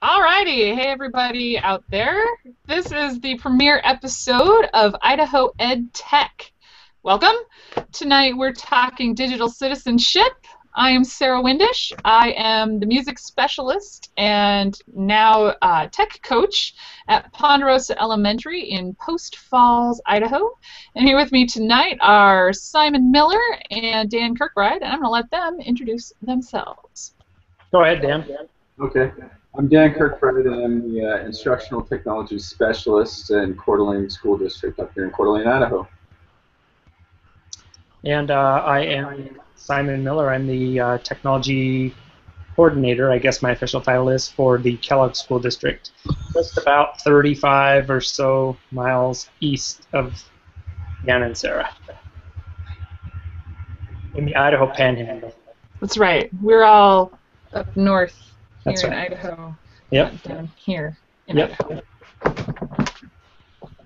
Alrighty, hey everybody out there. This is the premiere episode of Idaho EdTech. Welcome. Tonight we're talking digital citizenship. I am Sarah Windish. I am the music specialist and now tech coach at Ponderosa Elementary in Post Falls, Idaho. And here with me tonight are Simon Miller and Dan Kirkbride, and I'm going to let them introduce themselves. Go ahead, Dan. Okay. I'm Dan Kirkbride, and I'm the Instructional Technology Specialist in Coeur d'Alene School District up here in Coeur d'Alene, Idaho. And I am Simon Miller. I'm the Technology Coordinator, I guess my official title is, for the Kellogg School District, just about 35 or so miles east of Dan and Sarah, in the Idaho Panhandle. That's right. We're all up north here That's in right. Idaho. Yep. Not down here in Yep. Idaho.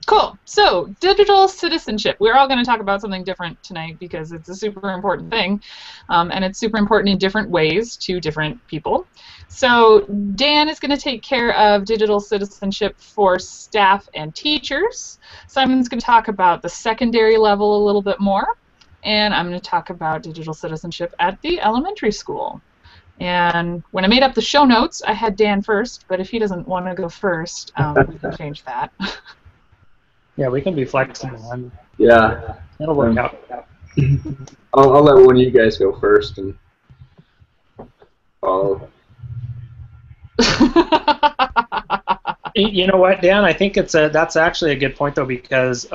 Cool. So, digital citizenship. We're all going to talk about something different tonight because it's a super important thing, and it's super important in different ways to different people. So, Dan is going to take care of digital citizenship for staff and teachers. Simon's going to talk about the secondary level a little bit more, and I'm going to talk about digital citizenship at the elementary school. And when I made up the show notes, I had Dan first, but if he doesn't want to go first, we can change that. Yeah, we can be flexible. Yeah. It'll work out. I'll let one of you guys go first and follow. You know what, Dan? I think that's actually a good point, though, because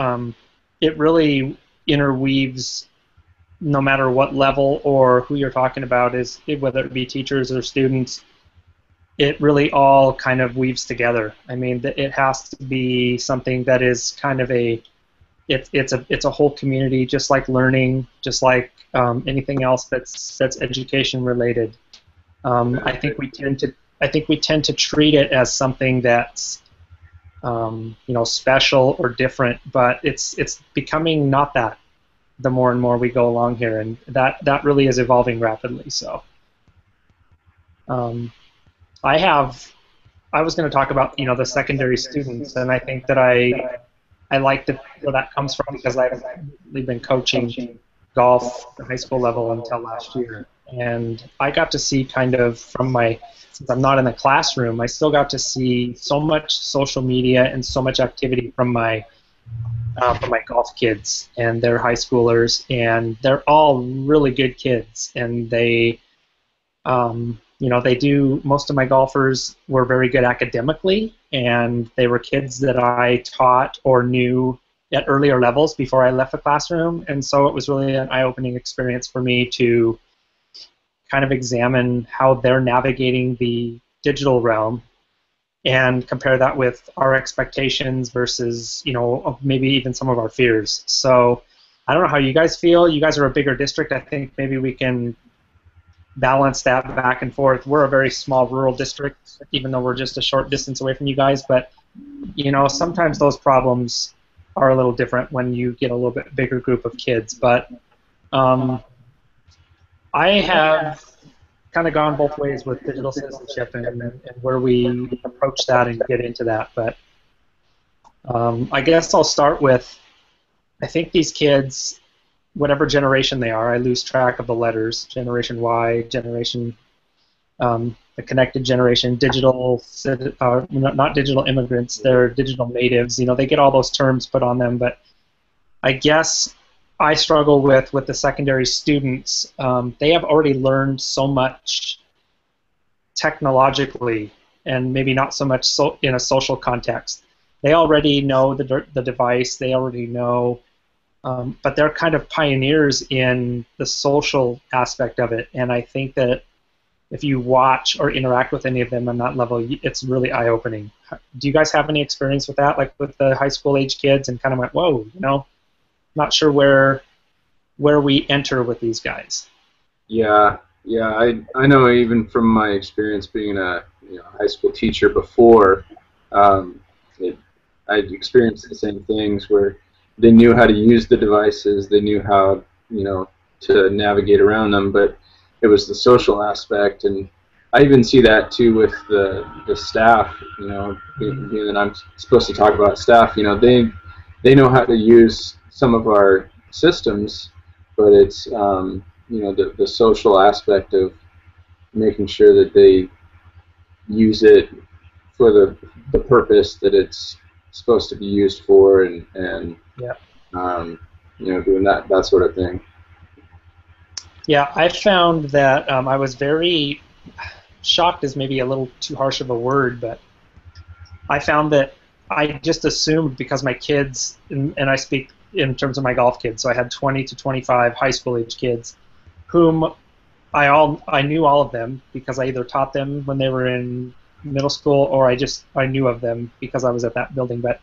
it really interweaves no matter what level or who you're talking about, whether it be teachers or students, it really all kind of weaves together. I mean, it has to be something that is kind of it's a whole community, just like learning, just like anything else that's education related. I think we tend to treat it as something that's special or different, but it's becoming not that. The more and more we go along here, and that really is evolving rapidly. So, I was going to talk about the secondary students, and I think that I like where that comes from because I've been coaching golf at the high school level until last year, and I got to see since I'm not in the classroom, I still got to see so much social media and so much activity from my golf kids, and they're high schoolers, and they're all really good kids, and they do. Most of my golfers were very good academically, and they were kids that I taught or knew at earlier levels before I left the classroom, and so it was really an eye-opening experience for me to kind of examine how they're navigating the digital realm and compare that with our expectations versus, maybe even some of our fears. So I don't know how you guys feel. You guys are a bigger district. I think maybe we can balance that back and forth. We're a very small rural district, even though we're just a short distance away from you guys. But, sometimes those problems are a little different when you get a little bit bigger group of kids. But I have kind of gone both ways with digital citizenship and where we approach that and get into that. But I guess I'll start with, I think these kids, whatever generation they are, I lose track of the letters, Generation Y, Generation, the connected generation, not digital immigrants, they're digital natives. They get all those terms put on them, but I guess I struggle with the secondary students. They have already learned so much technologically, and maybe not so much in a social context. They already know the device. They already know, but they're kind of pioneers in the social aspect of it. And I think that if you watch or interact with any of them on that level, it's really eye-opening. Do you guys have any experience with that, like with the high school age kids, and kind of went, whoa, not sure where we enter with these guys? Yeah. I know even from my experience being a high school teacher before, I experienced the same things where they knew how to use the devices, they knew how to navigate around them, but it was the social aspect and I even see that too with the staff. You know, being that I'm supposed to talk about staff. You know, they know how to use some of our systems, but it's you know, the social aspect of making sure that they use it for the purpose that it's supposed to be used for, and Yeah. you know, doing that sort of thing. Yeah, I found that I was very shocked is maybe a little too harsh of a word, but I found that I just assumed because my kids, and I speak in terms of my golf kids, so I had 20 to 25 high school age kids, whom I knew all of them because I either taught them when they were in middle school or I knew of them because I was at that building. But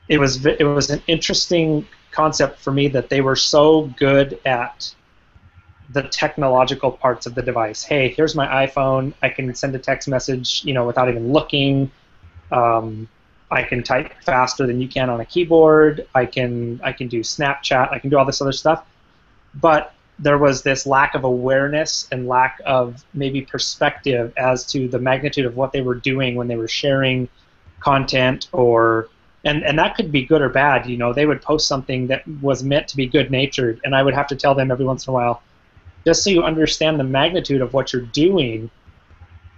it was an interesting concept for me that they were so good at the technological parts of the device. Hey, here's my iPhone. I can send a text message, you know, without even looking. I can type faster than you can on a keyboard. I can do Snapchat. I can do all this other stuff. But there was this lack of awareness and lack of maybe perspective as to the magnitude of what they were doing when they were sharing content, or and that could be good or bad. You know, they would post something that was meant to be good-natured, and I would have to tell them every once in a while, just so you understand the magnitude of what you're doing.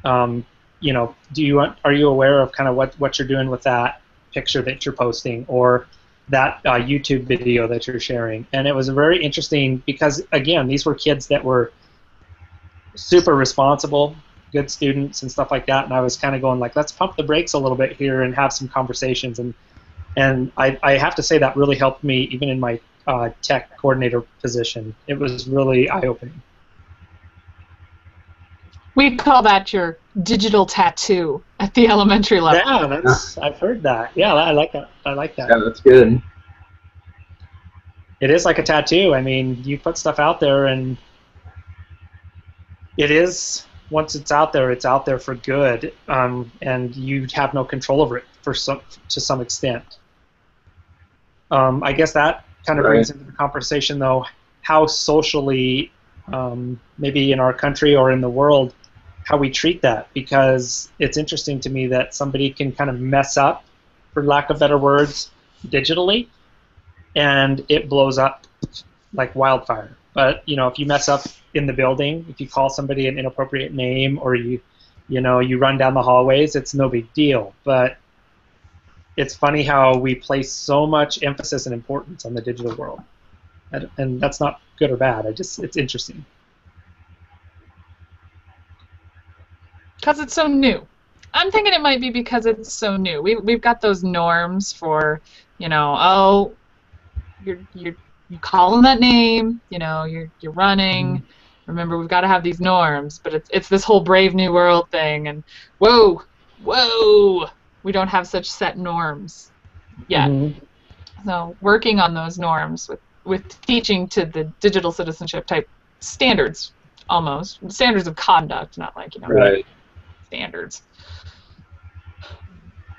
You know, are you aware of kind of what you're doing with that picture that you're posting, or that YouTube video that you're sharing? And it was very interesting because, again, these were kids that were super responsible, good students and stuff like that, and I was kind of going like, let's pump the brakes a little bit here and have some conversations. And I have to say that really helped me even in my tech coordinator position. It was really eye-opening. We call that your digital tattoo at the elementary level. Yeah, I've heard that. Yeah, I like that. I like that. Yeah, that's good. It is like a tattoo. I mean, you put stuff out there, and it is, once it's out there for good, and you have no control over it to some extent. I guess that kind of brings into the conversation, though, how socially, maybe in our country or in the world, how we treat that, because it's interesting to me that somebody can kind of mess up, for lack of better words, digitally, and it blows up like wildfire. But you know, if you mess up in the building, if you call somebody an inappropriate name, or you run down the hallways, it's no big deal. But it's funny how we place so much emphasis and importance on the digital world, and that's not good or bad. It's interesting. Because it's so new. I'm thinking it might be because it's so new. We've got those norms for, you know, oh, you call them that name, you know, you're running. Mm-hmm. Remember, we've got to have these norms, but it's this whole Brave New World thing, and whoa, we don't have such set norms yet. Mm-hmm. So working on those norms with teaching to the digital citizenship type standards, almost standards of conduct, not like, you know, right. Standards.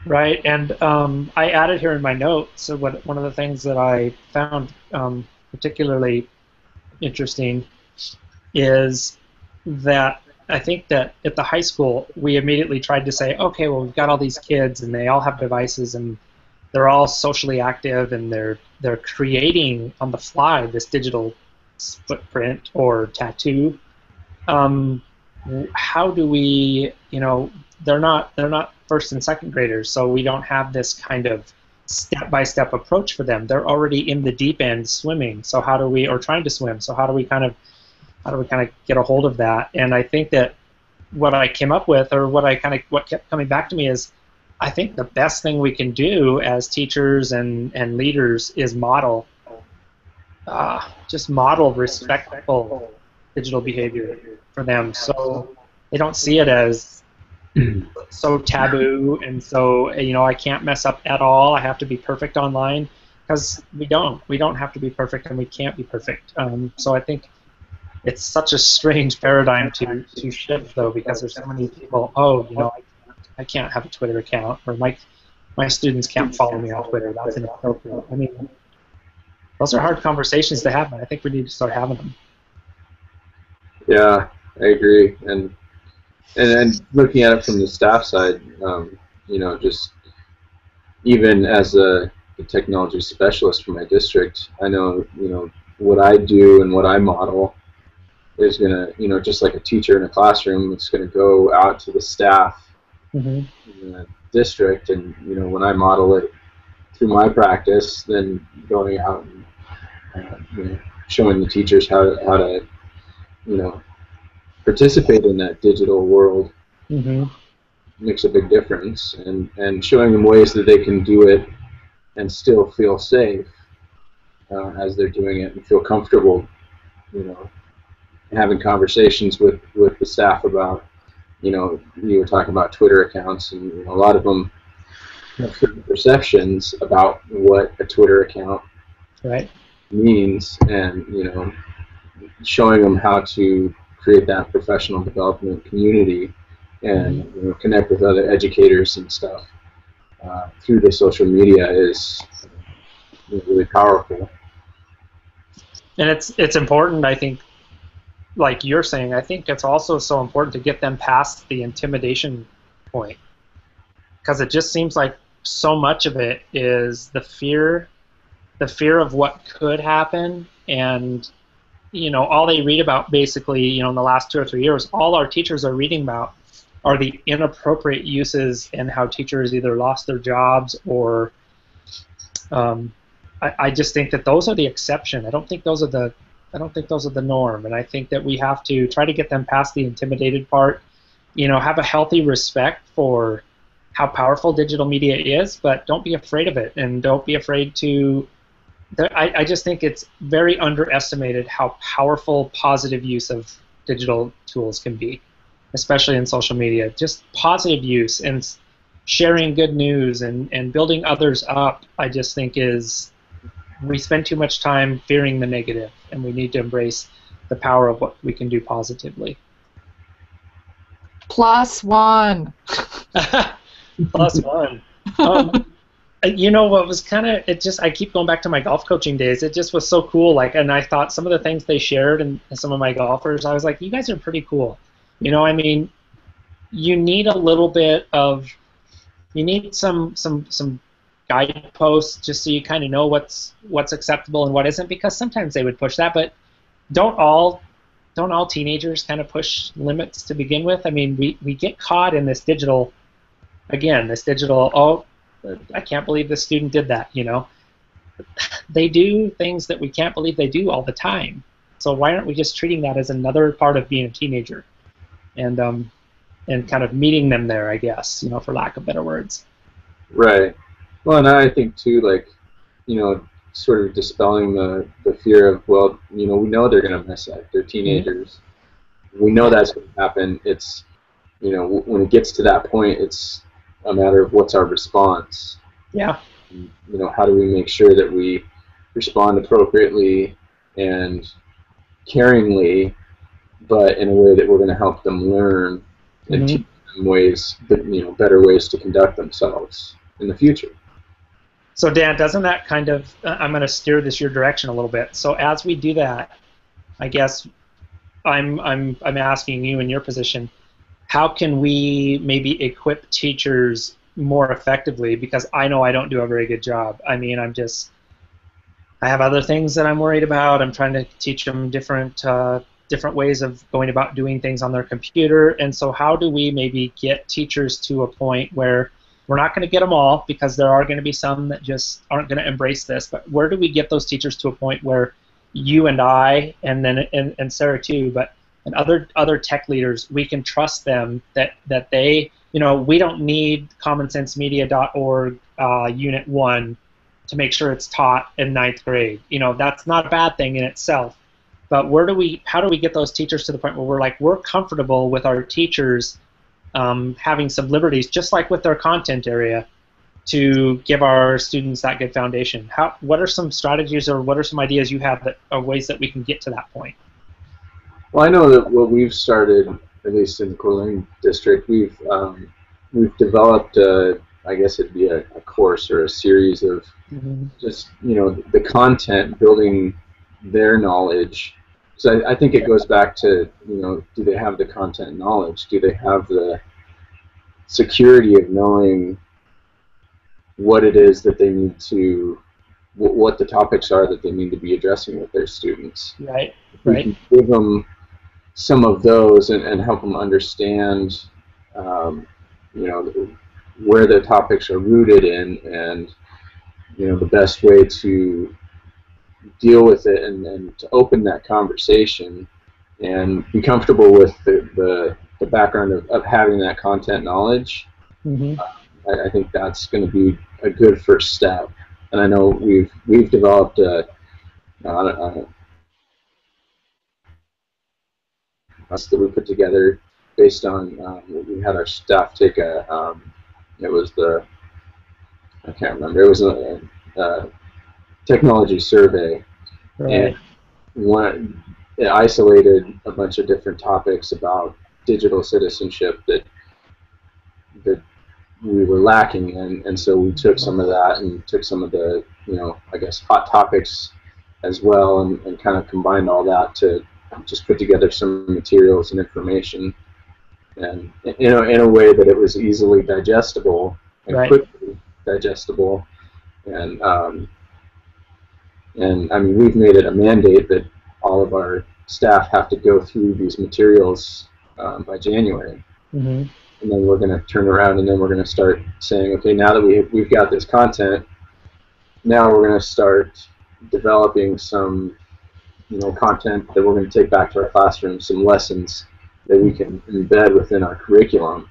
Right, and I added here in my notes, so one of the things that I found particularly interesting is that I think that at the high school we immediately tried to say, okay, well, we've got all these kids and they all have devices and they're all socially active and they're creating on the fly this digital footprint or tattoo. How do we, you know, they're not first and second graders, so we don't have this kind of step-by-step approach for them. They're already in the deep end swimming, so how do we, or trying to swim, so how do we kind of get a hold of that? And I think that what I came up with, or what kept coming back to me is, I think the best thing we can do as teachers and leaders is just model respectful digital behavior for them, so they don't see it as so taboo and so, you know, I can't mess up at all. I have to be perfect online, because we don't have to be perfect, and we can't be perfect. So I think it's such a strange paradigm to shift, though, because there's so many people. Oh, you know, I can't have a Twitter account, or my students can't follow me on Twitter. That's inappropriate. I mean, those are hard conversations to have, and I think we need to start having them. Yeah, I agree. And And looking at it from the staff side, you know, just even as a technology specialist for my district, I know, you know, what I do and what I model is going to, you know, just like a teacher in a classroom, it's going to go out to the staff in the district, and, you know, when I model it through my practice, then going out and you know, showing the teachers how to, you know, participate in that digital world makes a big difference, and showing them ways that they can do it and still feel safe as they're doing it, and feel comfortable, you know, having conversations with the staff about, you know, you were talking about Twitter accounts, and, you know, a lot of them have certain perceptions about what a Twitter account means, and, you know, showing them how to create that professional development community and, you know, connect with other educators and stuff through the social media is really powerful. And it's important, I think, like you're saying, I think it's also so important to get them past the intimidation point, because it just seems like so much of it is the fear of what could happen. And, you know, all they read about basically, you know, in the last 2 or 3 years, all our teachers are reading about are the inappropriate uses and how teachers either lost their jobs or I just think that those are the exception. I don't think those are the norm, and I think that we have to try to get them past the intimidated part. You know, have a healthy respect for how powerful digital media is, but don't be afraid of it, and don't be afraid to. I just think it's very underestimated how powerful positive use of digital tools can be, especially in social media. Just positive use and sharing good news and building others up, I just think we spend too much time fearing the negative, and we need to embrace the power of what we can do positively. +1. +1. You know what was kind of, I keep going back to my golf coaching days. It just was so cool. Like, and I thought some of the things they shared and some of my golfers, I was like, you guys are pretty cool. You know, I mean, you need a little bit of, you need some guideposts just so you kind of know what's acceptable and what isn't, because sometimes they would push that, but don't all teenagers kind of push limits to begin with? I mean, we get caught in this digital, oh, I can't believe this student did that, you know. They do things that we can't believe they do all the time. So why aren't we just treating that as another part of being a teenager, and kind of meeting them there, I guess, you know, for lack of better words. Right. Well, and I think too, like, you know, sort of dispelling the fear of, well, you know, we know they're going to mess up. They're teenagers. We know that's going to happen. It's, you know, when it gets to that point, it's a matter of what's our response. Yeah. You know, how do we make sure that we respond appropriately and caringly, but in a way that we're going to help them learn and teach them ways, you know, better ways to conduct themselves in the future. So Dan, doesn't that kind of, I'm going to steer this your direction a little bit. So as we do that, I guess I'm asking you in your position, how can we maybe equip teachers more effectively? Because I know I don't do a very good job. I mean, I have other things that I'm worried about. I'm trying to teach them different ways of going about doing things on their computer. And so how do we maybe get teachers to a point where we're not going to get them all, because there are going to be some that just aren't going to embrace this, but where do we get those teachers to a point where you and I, and then and Sarah too, and other tech leaders, we can trust them that they, you know, we don't need commonsensemedia.org Unit 1 to make sure it's taught in 9th grade. You know, that's not a bad thing in itself. But how do we get those teachers to the point where we're comfortable with our teachers having some liberties, just like with their content area, to give our students that good foundation? What are some strategies, or what are some ideas you have that are ways that we can get to that point? Well, I know that what we've started, at least in the Coeur d'Alene district, we've developed, I guess it'd be a course or a series of just, you know, the content, building their knowledge So I think it goes back to, do they have the content knowledge? Do they have the security of knowing what it is that they need to, what the topics are that they need to be addressing with their students? Right. We Right. can give them some of those and help them understand, where the topics are rooted in, and the best way to deal with it, and to open that conversation and be comfortable with the background of having that content knowledge. Mm-hmm. I think that's going to be a good first step. And I know we've developed a that we put together based on we had our staff take it was I can't remember, it was a technology survey. Right. And it isolated a bunch of different topics about digital citizenship that we were lacking in, and so we took some of that and took some of the, I guess, hot topics as well, and kind of combined all that to just put together some materials and information, and in a way that it was easily digestible and Right. quickly digestible, and I mean, we've made it a mandate that all of our staff have to go through these materials by January. Mm-hmm. And then we're going to turn around and then we're going to start saying, okay, now that we've got this content, now we're going to start developing some, content that we're going to take back to our classroom, some lessons that we can embed within our curriculum,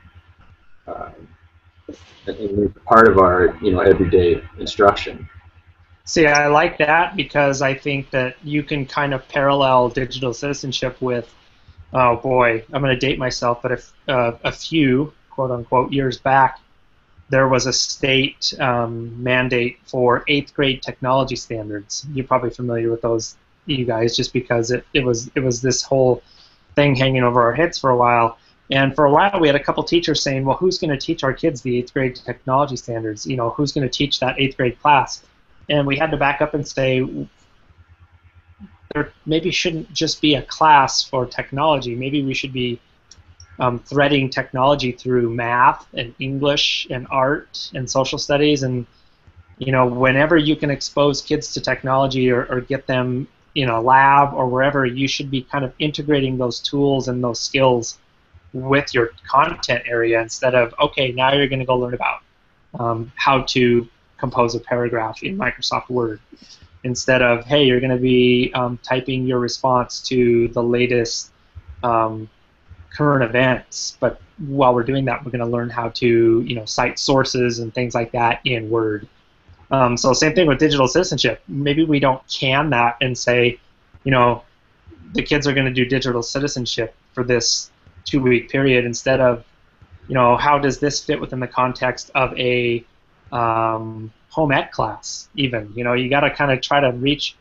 and make part of our, everyday instruction. See, I like that because I think that you can kind of parallel digital citizenship with, oh boy, I'm going to date myself, but a few, quote-unquote, years back, there was a state mandate for 8th grade technology standards. You're probably familiar with those, you guys, just because it was this whole thing hanging over our heads for a while. And for a while, we had a couple teachers saying, well, who's going to teach our kids the 8th grade technology standards? Who's going to teach that 8th grade class? And we had to back up and say, there maybe shouldn't just be a class for technology. Maybe we should be threading technology through math and English and art and social studies. And whenever you can expose kids to technology or get them in a lab or wherever, you should be kind of integrating those tools and those skills with your content area instead of, okay, now you're going to go learn about how to compose a paragraph in Microsoft Word, instead of, hey, you're going to be typing your response to the latest current events. But while we're doing that, we're going to learn how to cite sources and things like that in Word. So same thing with digital citizenship. Maybe we don't can that and say, the kids are going to do digital citizenship for this 2-week period instead of, how does this fit within the context of a home ec class even. You got to kind of try to reach.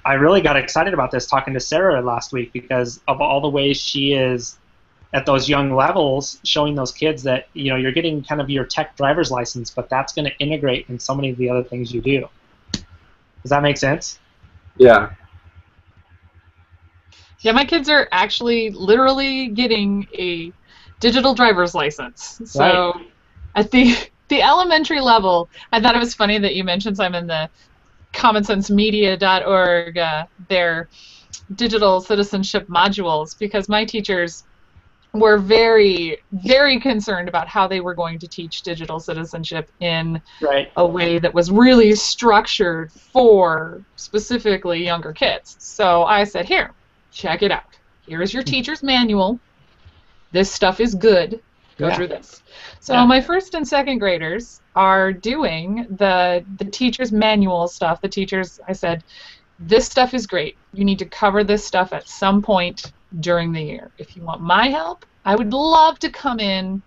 I really got excited about this talking to Sarah last week because of all the ways she is at those young levels showing those kids that you're getting kind of your tech driver's license, but that's going to integrate in so many of the other things you do. Does that make sense? Yeah. Yeah, my kids are actually literally getting a digital driver's license. So Right. at the elementary level, I thought it was funny that you mentioned, Simon, the commonsensemedia.org, their digital citizenship modules, because my teachers were very, very concerned about how they were going to teach digital citizenship in Right. a way that was really structured for specifically younger kids. So I said, here, check it out. Here's your teacher's manual. This stuff is good. Go through this. So my first and second graders are doing the teacher's manual stuff. The teachers, I said, this stuff is great. You need to cover this stuff at some point during the year. If you want my help, I would love to come in,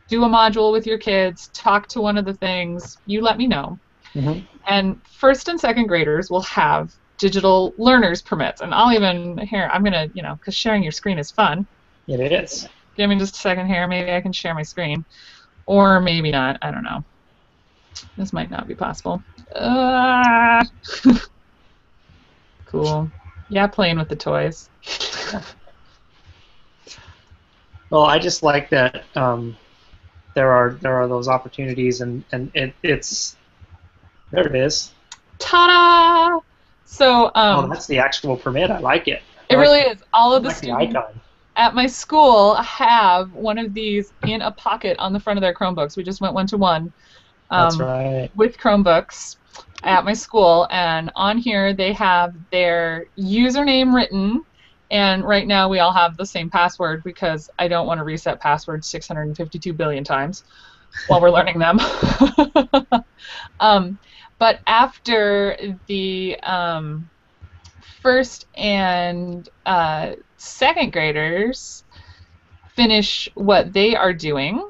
do a module with your kids, talk to one of the things. You let me know. Mm-hmm. And first and second graders will have digital learner's permits. And I'll even, here, I'm going to, because sharing your screen is fun. It is. Give me just a second here. Maybe I can share my screen. Or maybe not. I don't know. This might not be possible. Cool. Yeah, playing with the toys. Well, I just like that there are those opportunities, and it's there it is. Ta-da! So Oh, that's the actual permit. I like it. it really is. All I of the like the students icon. at my school have one of these in a pocket on the front of their Chromebooks. We just went one-to-one That's right. with Chromebooks at my school, and on here they have their username written, and right now we all have the same password because I don't want to reset passwords 652 billion times while we're learning them. But after the first and second graders finish what they are doing,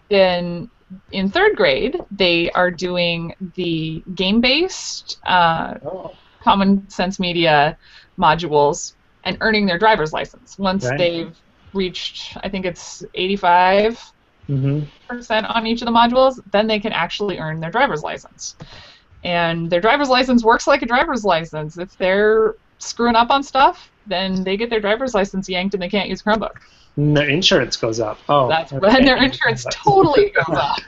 then in third grade they are doing the game-based common sense media modules and earning their driver's license. Once they've reached, I think it's 85% on each of the modules, then they can actually earn their driver's license. And their driver's license works like a driver's license. If they're screwing up on stuff, then they get their driver's license yanked and they can't use Chromebook. And their insurance goes up. Oh, that's when their insurance totally goes up.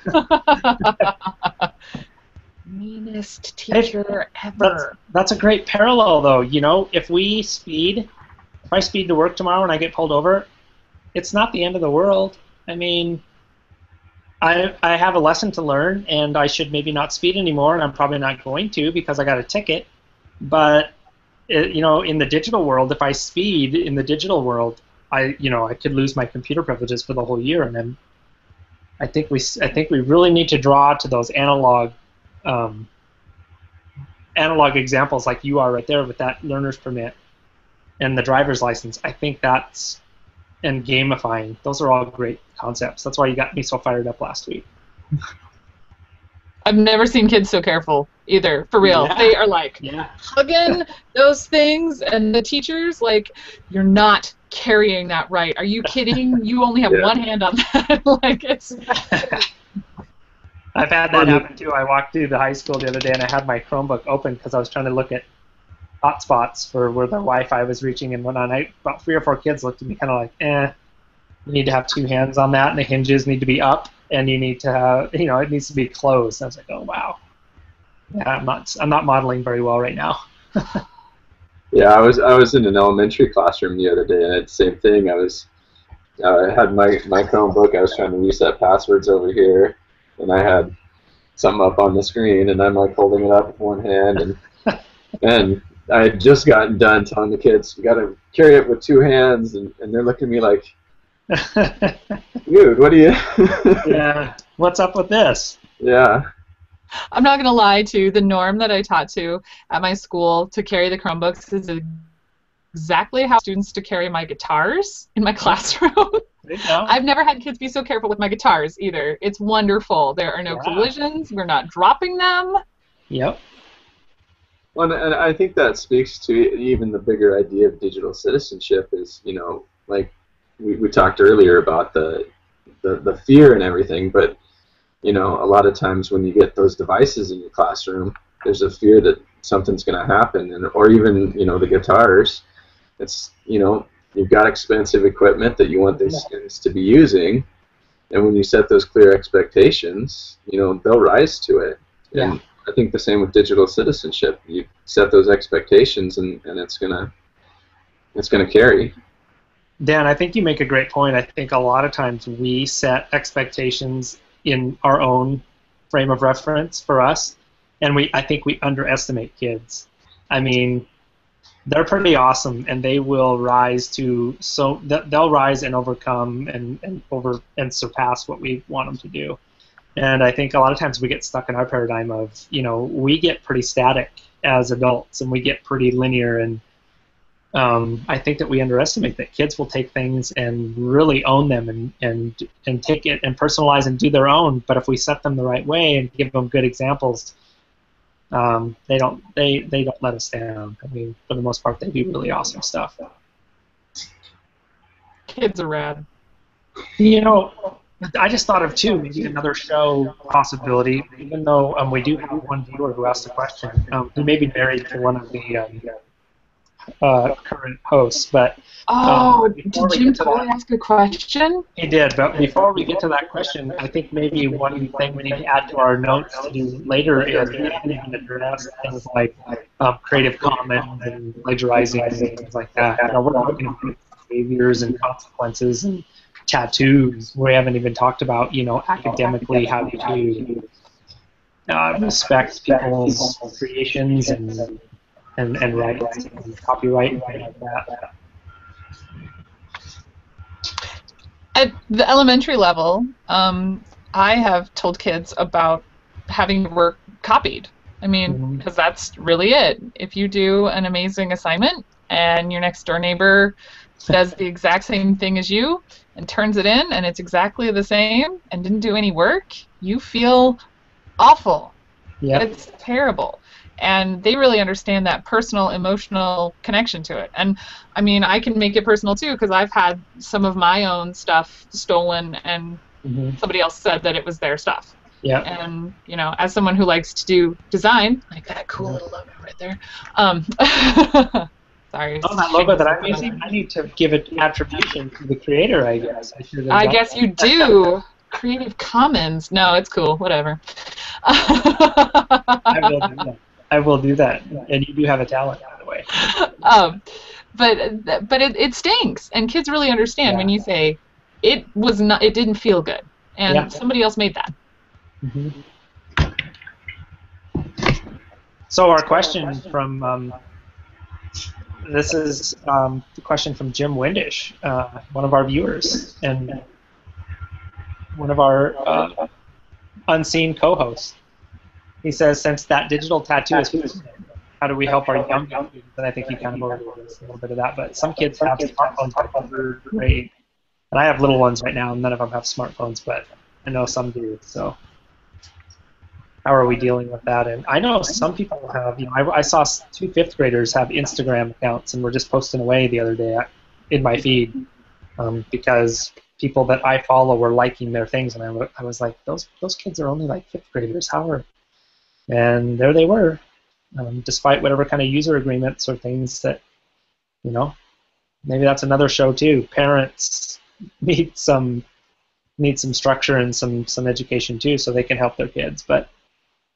Meanest teacher ever. That's a great parallel, though. You know, if I speed to work tomorrow and I get pulled over, it's not the end of the world. I mean, I have a lesson to learn, and I should maybe not speed anymore, and I'm probably not going to because I got a ticket. But you know, in the digital world, if I speed in the digital world, I could lose my computer privileges for the whole year, and then I think we really need to draw to those analog examples like you are right there with that learner's permit and the driver's license. I think that's, and gamifying, those are all great concepts. That's why you got me so fired up last week. I've never seen kids so careful either, for real. Yeah. They are like hugging those things, and the teachers like, you're not carrying that right. Are you kidding? You only have one hand on that. Like, it's... I've had that happen too. I walked through the high school the other day and I had my Chromebook open because I was trying to look at hotspots for where the Wi-Fi was reaching and whatnot. About 3 or 4 kids looked at me kind of like, you need to have 2 hands on that, and the hinges need to be up, and you need to have, it needs to be closed. I was like, oh wow, yeah, I'm not modeling very well right now. Yeah, I was in an elementary classroom the other day, and it's the same thing. I had my Chromebook. I was trying to reset passwords over here, and I had something up on the screen, and I'm like holding it up with one hand, and I had just gotten done telling the kids, you got to carry it with 2 hands, and they're looking at me like, dude, what do you... Yeah, what's up with this? Yeah. I'm not going to lie to the norm that I taught to at my school to carry the Chromebooks is exactly how students to carry my guitars in my classroom. I've never had kids be so careful with my guitars either. It's wonderful. There are no collisions. We're not dropping them. Yep. Well, and I think that speaks to even the bigger idea of digital citizenship is, like we talked earlier about the fear and everything, but, a lot of times when you get those devices in your classroom, there's a fear that something's going to happen, or even, the guitars, it's, you've got expensive equipment that you want these students to be using, and when you set those clear expectations, they'll rise to it. And I think the same with digital citizenship. You set those expectations, and it's gonna carry. Dan, I think you make a great point. I think a lot of times we set expectations in our own frame of reference for us, and I think we underestimate kids. I mean, they're pretty awesome, and they will rise to they'll rise and overcome and surpass what we want them to do. And I think a lot of times we get stuck in our paradigm of, we get pretty static as adults, and we get pretty linear, and I think that we underestimate that kids will take things and really own them and take it and personalize and do their own. But if we set them the right way and give them good examples, they don't let us down. I mean, for the most part, they do really awesome stuff. Kids are rad. I just thought of maybe another show possibility, even though we do have one viewer who asked a question. He may be married to one of the current hosts. But Oh, before did we Jim get to Tully that, ask a question? he did. But before we get to that question, I think maybe one thing we need to add to our notes to do later is we haven't even addressed things like Creative Commons and plagiarizing and things like that. You know, we're talking about behaviors and consequences and tattoos. We haven't even talked about, you know, academically how to respect people's creations and rights and copyright and things like that. At the elementary level, I have told kids about having your work copied. I mean, because that's really it. If you do an amazing assignment and your next door neighbor does the exact same thing as you and turns it in and it's exactly the same and didn't do any work, you feel awful. Yeah. It's terrible. And they really understand that personal, emotional connection to it. And I mean, I can make it personal too because I've had some of my own stuff stolen and somebody else said that it was their stuff. Yeah. And, you know, as someone who likes to do design, like that cool little logo right there. Sorry. Oh, that logo that I'm using, I need to give it attribution to the creator, I guess. I guess you do. Creative Commons. No, it's cool. Whatever. I will do that. And you do have a talent, by the way. But it stinks, and kids really understand when you say it didn't feel good, and somebody else made that. So our question from this is the question from Jim Windish, one of our viewers and one of our unseen co-hosts. He says, since that digital tattoo is, how do we help our young students? And I think you kind of already did a little bit of that, but some kids have smartphones by third grade. And I have little ones right now, and none of them have smartphones, but I know some do. So how are we dealing with that? And I know some people have, you know, I saw 2 5th graders have Instagram accounts and were just posting away the other day in my feed because people that I follow were liking their things, and I was like, those kids are only like 5th graders. How are? And there they were, despite whatever kind of user agreements or things that, you know, maybe that's another show too. Parents need some structure and some education too, so they can help their kids. But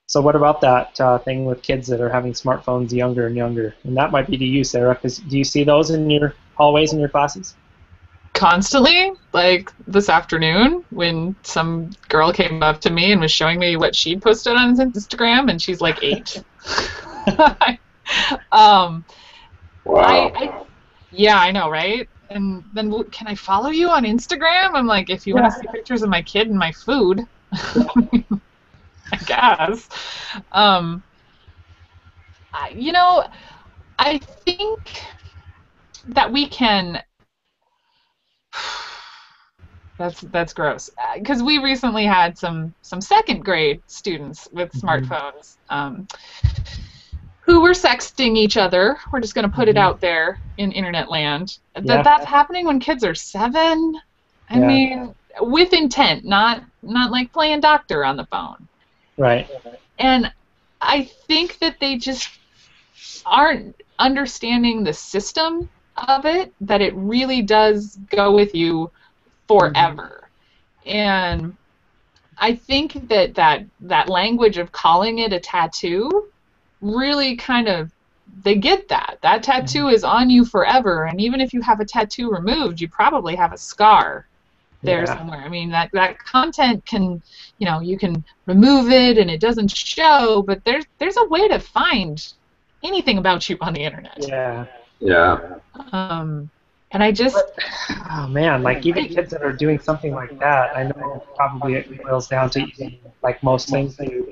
so what about that thing with kids that are having smartphones younger and younger? And that might be to you, Sarah, because do you see those in your hallways in your classes? Constantly, like this afternoon when some girl came up to me and was showing me what she'd posted on Instagram, and she's like 8. Wow. Yeah, I know, right? And then, can I follow you on Instagram? I'm like, if you want to see pictures of my kid and my food, I guess. You know, I think that we can. That's gross. Because we recently had some 2nd grade students with smartphones who were sexting each other. We're just going to put it out there in internet land. That's happening when kids are 7. I mean, with intent, not like playing doctor on the phone. Right. And I think that they just aren't understanding the system of it, that it really does go with you forever. And I think that language of calling it a tattoo really kind of, they get that. That tattoo is on you forever, and even if you have a tattoo removed, you probably have a scar there somewhere. I mean, that content can, you know, you can remove it and it doesn't show, but there's a way to find anything about you on the internet. Yeah. And I just... Oh, man, like, even kids that are doing something like that, I know probably it boils down to, like most things do,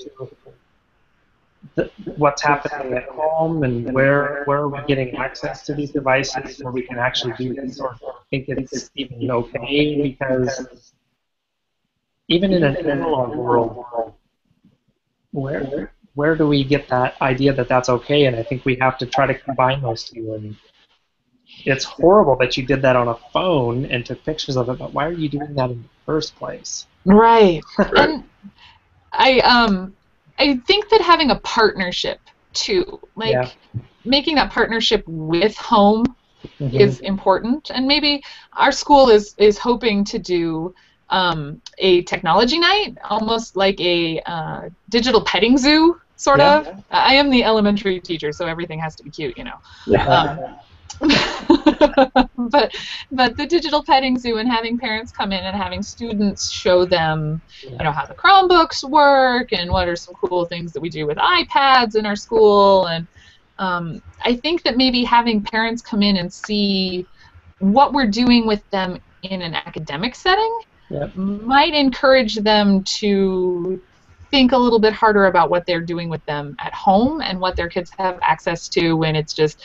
what's happening at home and where are we getting access to these devices where we can actually do this, or think it's even okay, because even in an analog world, where do we get that idea that that's okay? And I think we have to try to combine those two. And it's horrible that you did that on a phone and took pictures of it, but why are you doing that in the first place? Right. And I think that having a partnership too, like making that partnership with home is important, and maybe our school is hoping to do a technology night, almost like a digital petting zoo, sort of. I am the elementary teacher, so everything has to be cute, you know. Yeah. But the digital petting zoo, and having parents come in and having students show them, you know, how the Chromebooks work and what are some cool things that we do with iPads in our school. And I think that maybe having parents come in and see what we're doing with them in an academic setting might encourage them to think a little bit harder about what they're doing with them at home and what their kids have access to when it's just,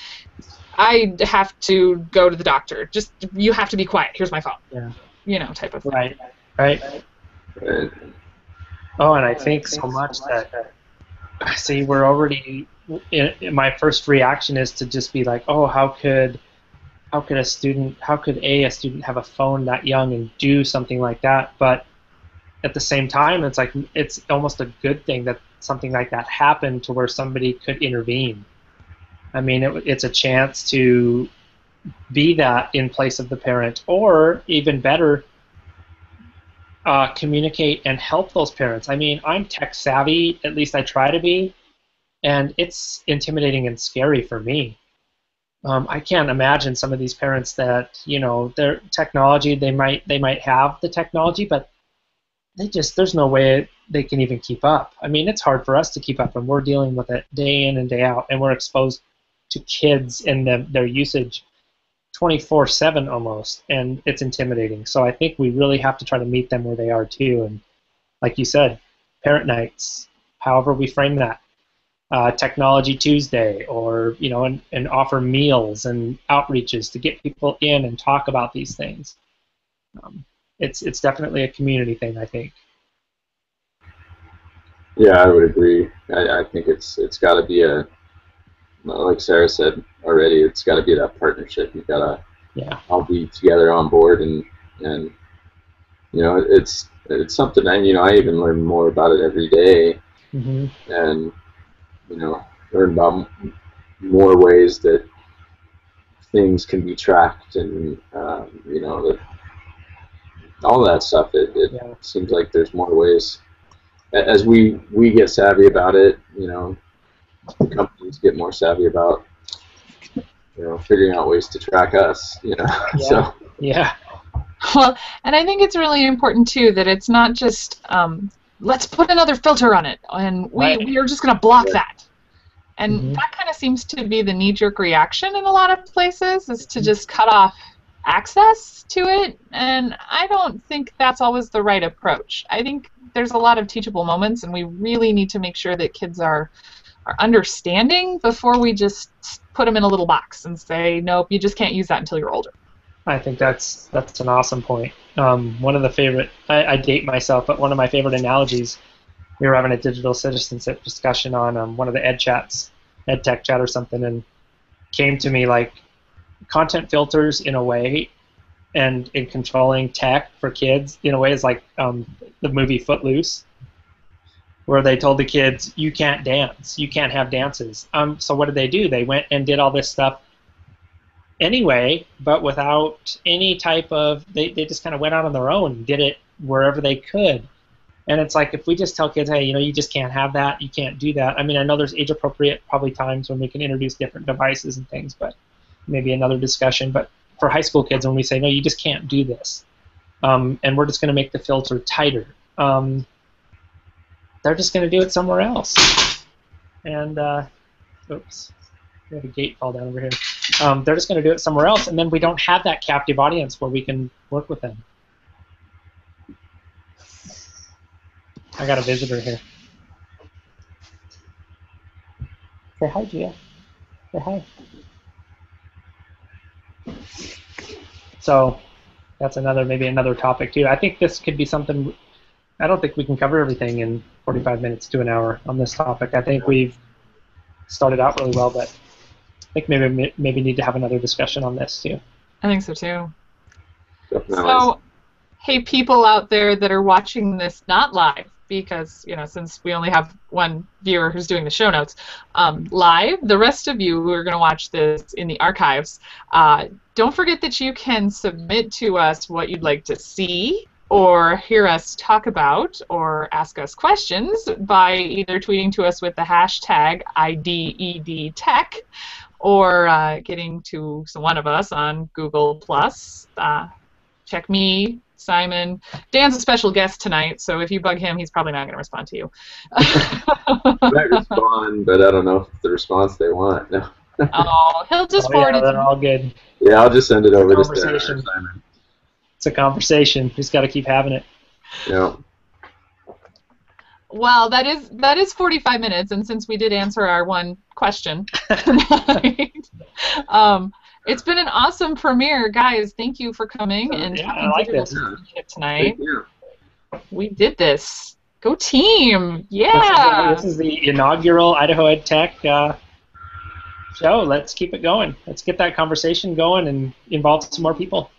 I have to go to the doctor. Just, you have to be quiet. Here's my phone. Yeah. You know, type of thing. Right. Oh, and I think so much that, see, we're already, my first reaction is to just be like, oh, how could a student have a phone that young and do something like that? But at the same time, it's like, it's almost a good thing that something like that happened, to where somebody could intervene. I mean, it's a chance to be that in place of the parent, or even better, communicate and help those parents. I mean, I'm tech savvy, at least I try to be, and it's intimidating and scary for me. I can't imagine some of these parents that, you know, their technology, they might have the technology, but there's no way they can even keep up. I mean, it's hard for us to keep up, and we're dealing with it day in and day out, and we're exposed to kids and their usage 24/7 almost, and it's intimidating. So I think we really have to try to meet them where they are too. And like you said, parent nights, however we frame that, Technology Tuesday, or, you know, and offer meals and outreaches to get people in and talk about these things. It's definitely a community thing, I think. Yeah, I would agree. I think it's got to be a, like Sarah said already, it's got to be that partnership. You've got to all be together on board, and you know, it's something. And you know, I even learn more about it every day, and you know, learn about more ways that things can be tracked, and you know, all that stuff. It seems like there's more ways. As we get savvy about it, you know, the companies get more savvy about, you know, figuring out ways to track us, you know. So well, and I think it's really important too that it's not just let's put another filter on it, and we are just going to block that. And that kind of seems to be the knee-jerk reaction in a lot of places, is to just cut off access to it, and I don't think that's always the right approach. I think there's a lot of teachable moments, and we really need to make sure that kids are understanding before we just put them in a little box and say, nope, you just can't use that until you're older. I think that's an awesome point. One of the favorite, I date myself, but one of my favorite analogies, we were having a digital citizenship discussion on one of the EdTech chat or something, and came to me like, content filters in a way, and in controlling tech for kids in a way, is like the movie Footloose, where they told the kids, you can't dance, you can't have dances. So what did they do? They went and did all this stuff anyway, but without any type of, they just kind of went out on their own and did it wherever they could. And it's like, if we just tell kids, hey, you know, you just can't have that, you can't do that. I mean, I know there's age-appropriate probably times when we can introduce different devices and things, but maybe another discussion. But for high school kids, when we say, no, you just can't do this, and we're just going to make the filter tighter, they're just going to do it somewhere else. And, oops, we have a gate fall down over here. They're just going to do it somewhere else, and then we don't have that captive audience where we can work with them. I got a visitor here. Say hi, Gia. Say hi. So that's maybe another topic too. I think this could be something. I don't think we can cover everything in 45 minutes to an hour on this topic. I think we've started out really well, but I think maybe need to have another discussion on this too. I think so too. Definitely. So, hey, people out there that are watching this not live, because, since we only have one viewer who's doing the show notes live, the rest of you who are going to watch this in the archives, don't forget that you can submit to us what you'd like to see or hear us talk about or ask us questions by either tweeting to us with the hashtag IdahoEdTech or getting to one of us on Google+. Check me, Simon. Dan's a special guest tonight, so if you bug him, he's probably not going to respond to you. I might respond, but I don't know if it's the response they want. No. Oh, he'll just forward it to they're all good. Yeah, I'll just send it over to Conversation. Simon. It's a conversation. Just got to keep having it. Yeah. Well, that is 45 minutes, and since we did answer our one question tonight, it's been an awesome premiere, guys. Thank you for coming and talking Digital Citizenship tonight. Thank you. We did this. Go team! Yeah. This is the inaugural IdahoEdTech show. Let's keep it going. Let's get that conversation going and involve some more people.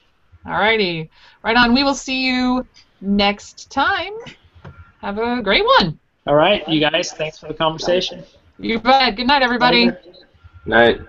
Alrighty, right on. We will see you next time. Have a great one. All right, you guys. Thanks for the conversation. You bet. Good night, everybody. Night.